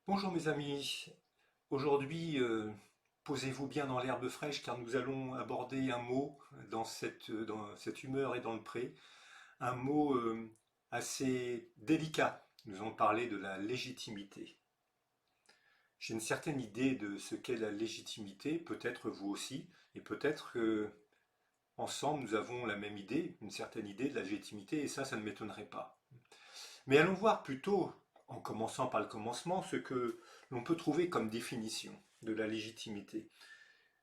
Bonjour mes amis, aujourd'hui posez-vous bien dans l'herbe fraîche car nous allons aborder un mot dans cette humeur et dans le pré, un mot assez délicat. Nous allons parler de la légitimité. J'ai une certaine idée de ce qu'est la légitimité, peut-être vous aussi, et peut-être que ensemble nous avons la même idée, une certaine idée de la légitimité, et ça ne m'étonnerait pas. Mais allons voir plutôt, en commençant par le commencement, ce que l'on peut trouver comme définition de la légitimité.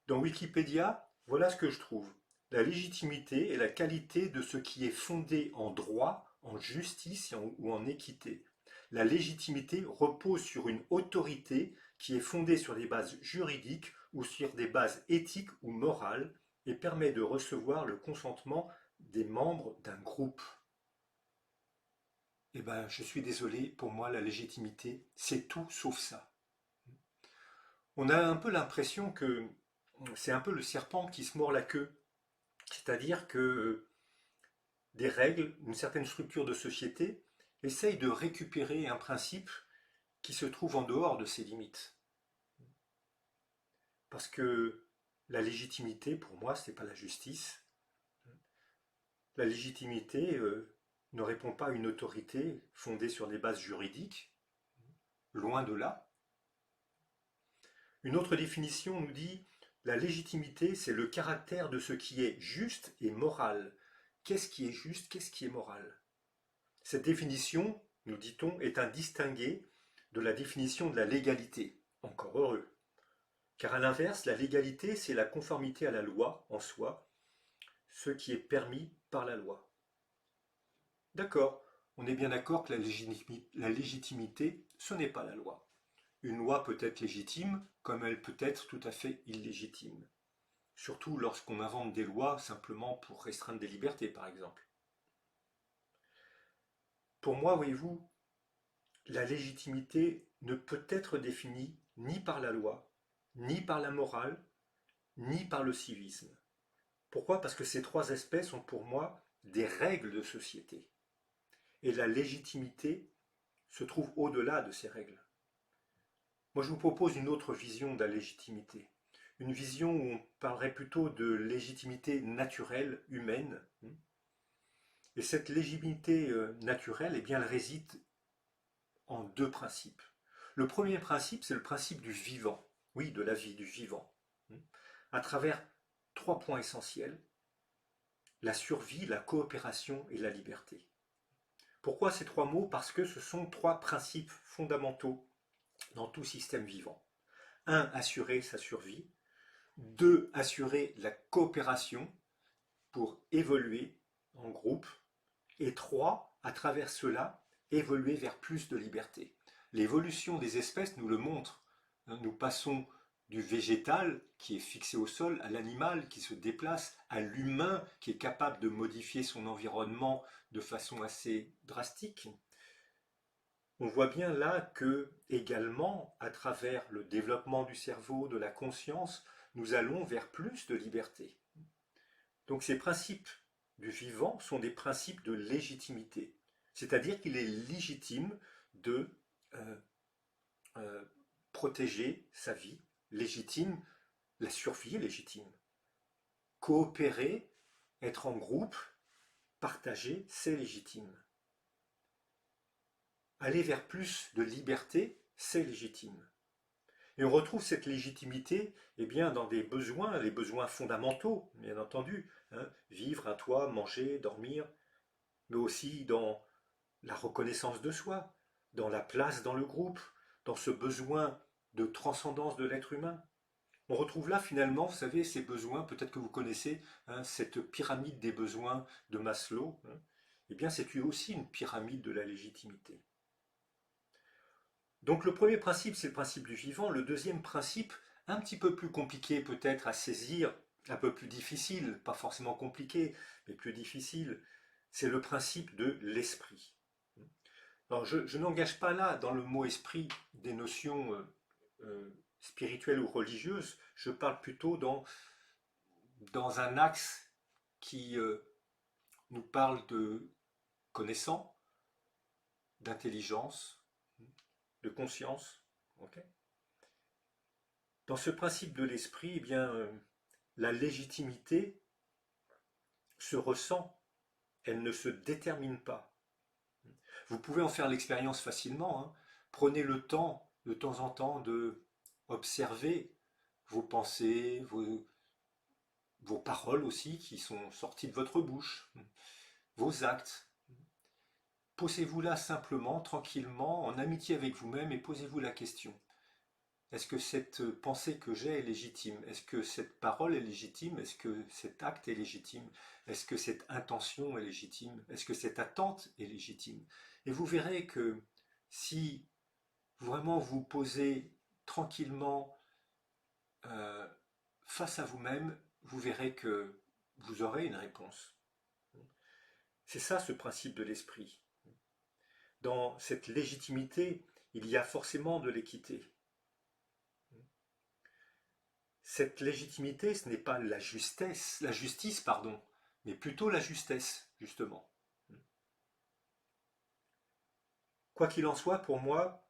Dans Wikipédia, voilà ce que je trouve. La légitimité est la qualité de ce qui est fondé en droit, en justice ou en équité. La légitimité repose sur une autorité qui est fondée sur des bases juridiques ou sur des bases éthiques ou morales et permet de recevoir le consentement des membres d'un groupe. Eh ben, je suis désolé, pour moi, la légitimité, c'est tout sauf ça. On a un peu l'impression que c'est un peu le serpent qui se mord la queue. C'est-à-dire que des règles, une certaine structure de société, essayent de récupérer un principe qui se trouve en dehors de ses limites. Parce que la légitimité, pour moi, ce n'est pas la justice. La légitimité ne répond pas à une autorité fondée sur des bases juridiques, loin de là. Une autre définition nous dit la légitimité, c'est le caractère de ce qui est juste et moral. Qu'est-ce qui est juste, qu'est-ce qui est moral? Cette définition, nous dit-on, est un distingué de la définition de la légalité. Encore heureux. Car à l'inverse, la légalité, c'est la conformité à la loi en soi, ce qui est permis par la loi. D'accord, on est bien d'accord que la légitimité, ce n'est pas la loi. Une loi peut être légitime, comme elle peut être tout à fait illégitime. Surtout lorsqu'on invente des lois simplement pour restreindre des libertés, par exemple. Pour moi, voyez-vous, la légitimité ne peut être définie ni par la loi, ni par la morale, ni par le civisme. Pourquoi? Parce que ces trois aspects sont pour moi des règles de société. Et la légitimité se trouve au-delà de ces règles. Moi, je vous propose une autre vision de la légitimité. Une vision où on parlerait plutôt de légitimité naturelle, humaine. Et cette légitimité naturelle, eh bien, elle réside en deux principes. Le premier principe, c'est le principe du vivant. Oui, de la vie, du vivant. À travers trois points essentiels, la survie, la coopération et la liberté. Pourquoi ces trois mots? Parce que ce sont trois principes fondamentaux dans tout système vivant. Un, assurer sa survie. Deux, assurer la coopération pour évoluer en groupe. Et trois, à travers cela, évoluer vers plus de liberté. L'évolution des espèces nous le montre. Nous passons du végétal qui est fixé au sol à l'animal qui se déplace, à l'humain qui est capable de modifier son environnement de façon assez drastique. On voit bien là que, également, à travers le développement du cerveau, de la conscience, nous allons vers plus de liberté. Donc ces principes du vivant sont des principes de légitimité. C'est-à-dire qu'il est légitime de euh, euh, protéger sa vie, légitime, la survie est légitime. Coopérer, être en groupe, partager, c'est légitime. Aller vers plus de liberté, c'est légitime. Et on retrouve cette légitimité eh bien, dans des besoins, les besoins fondamentaux, bien entendu. Vivre, un toit, manger, dormir, mais aussi dans la reconnaissance de soi, dans la place dans le groupe, dans ce besoin de transcendance de l'être humain. On retrouve là finalement, vous savez, ces besoins, peut-être que vous connaissez cette pyramide des besoins de Maslow, eh bien c'est aussi une pyramide de la légitimité. Donc le premier principe, c'est le principe du vivant. Le deuxième principe, un petit peu plus compliqué peut-être à saisir, un peu plus difficile, pas forcément compliqué, mais plus difficile, c'est le principe de l'esprit. Alors je n'engage pas là, dans le mot esprit, des notions spirituelles ou religieuses, je parle plutôt dans un axe qui nous parle de connaissance, d'intelligence, de conscience. Ok. Dans ce principe de l'esprit, eh bien, la légitimité se ressent, elle ne se détermine pas. Vous pouvez en faire l'expérience facilement, hein. Prenez le temps, de temps en temps, de observer vos pensées, vos paroles aussi qui sont sorties de votre bouche, vos actes. Posez-vous là simplement, tranquillement, en amitié avec vous-même et posez-vous la question. Est-ce que cette pensée que j'ai est légitime? Est-ce que cette parole est légitime? Est-ce que cet acte est légitime? Est-ce que cette intention est légitime? Est-ce que cette attente est légitime? Et vous verrez que si vraiment vous posez tranquillement euh, face à vous-même, vous verrez que vous aurez une réponse. C'est ça ce principe de l'esprit. Dans cette légitimité, il y a forcément de l'équité. Cette légitimité, ce n'est pas la justice, pardon, mais plutôt la justesse, justement. Quoi qu'il en soit, pour moi,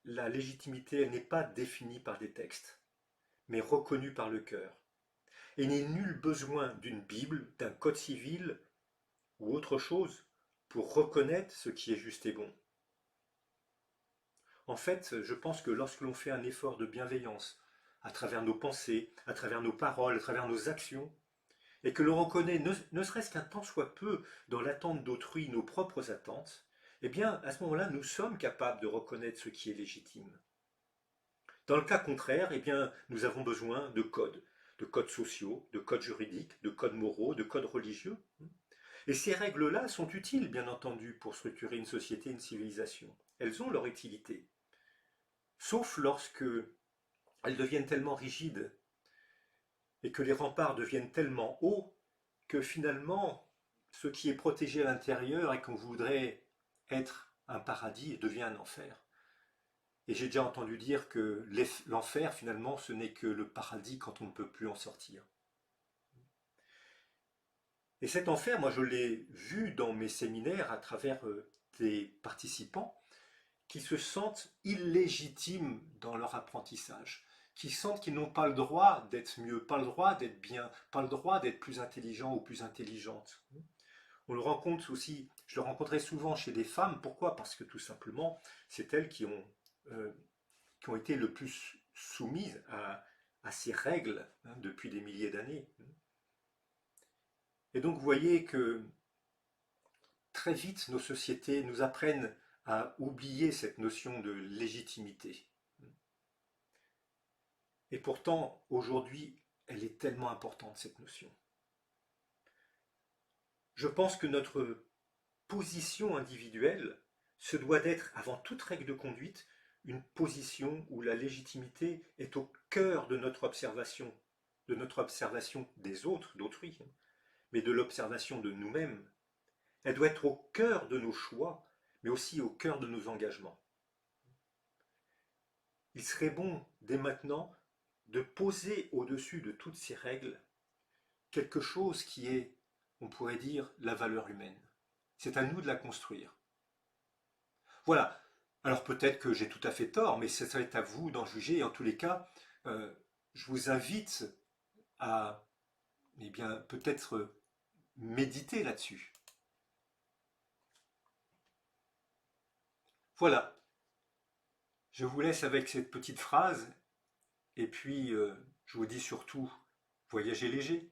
la légitimité, elle n'est pas définie par des textes, mais reconnue par le cœur. Et il n'est nul besoin d'une Bible, d'un code civil ou autre chose pour reconnaître ce qui est juste et bon. En fait, je pense que lorsque l'on fait un effort de bienveillance, à travers nos pensées, à travers nos paroles, à travers nos actions, et que l'on reconnaît, ne serait-ce qu'un tant soit peu, dans l'attente d'autrui, nos propres attentes, eh bien, à ce moment-là, nous sommes capables de reconnaître ce qui est légitime. Dans le cas contraire, eh bien, nous avons besoin de codes sociaux, de codes juridiques, de codes moraux, de codes religieux. Et ces règles-là sont utiles, bien entendu, pour structurer une société, une civilisation. Elles ont leur utilité. Sauf lorsque elles deviennent tellement rigides et que les remparts deviennent tellement hauts que finalement, ce qui est protégé à l'intérieur et qu'on voudrait être un paradis devient un enfer. Et j'ai déjà entendu dire que l'enfer, finalement, ce n'est que le paradis quand on ne peut plus en sortir. Et cet enfer, moi, je l'ai vu dans mes séminaires à travers des participants qui se sentent illégitimes dans leur apprentissage, qui sentent qu'ils n'ont pas le droit d'être mieux, pas le droit d'être bien, pas le droit d'être plus intelligent ou plus intelligente. On le rencontre aussi, je le rencontrais souvent chez des femmes. Pourquoi? Parce que tout simplement, c'est elles euh, qui ont été le plus soumises à ces règles, hein, depuis des milliers d'années. Et donc vous voyez que très vite nos sociétés nous apprennent à oublier cette notion de légitimité. Et pourtant, aujourd'hui, elle est tellement importante, cette notion. Je pense que notre position individuelle se doit d'être, avant toute règle de conduite, une position où la légitimité est au cœur de notre observation des autres, d'autrui, mais de l'observation de nous-mêmes. Elle doit être au cœur de nos choix, mais aussi au cœur de nos engagements. Il serait bon, dès maintenant, de poser au-dessus de toutes ces règles quelque chose qui est, on pourrait dire, la valeur humaine. C'est à nous de la construire. Voilà. Alors peut-être que j'ai tout à fait tort, mais ça serait à vous d'en juger. Et en tous les cas, euh, je vous invite à, eh bien, peut-être méditer là-dessus. Voilà. Je vous laisse avec cette petite phrase, et puis je vous dis surtout, voyagez léger.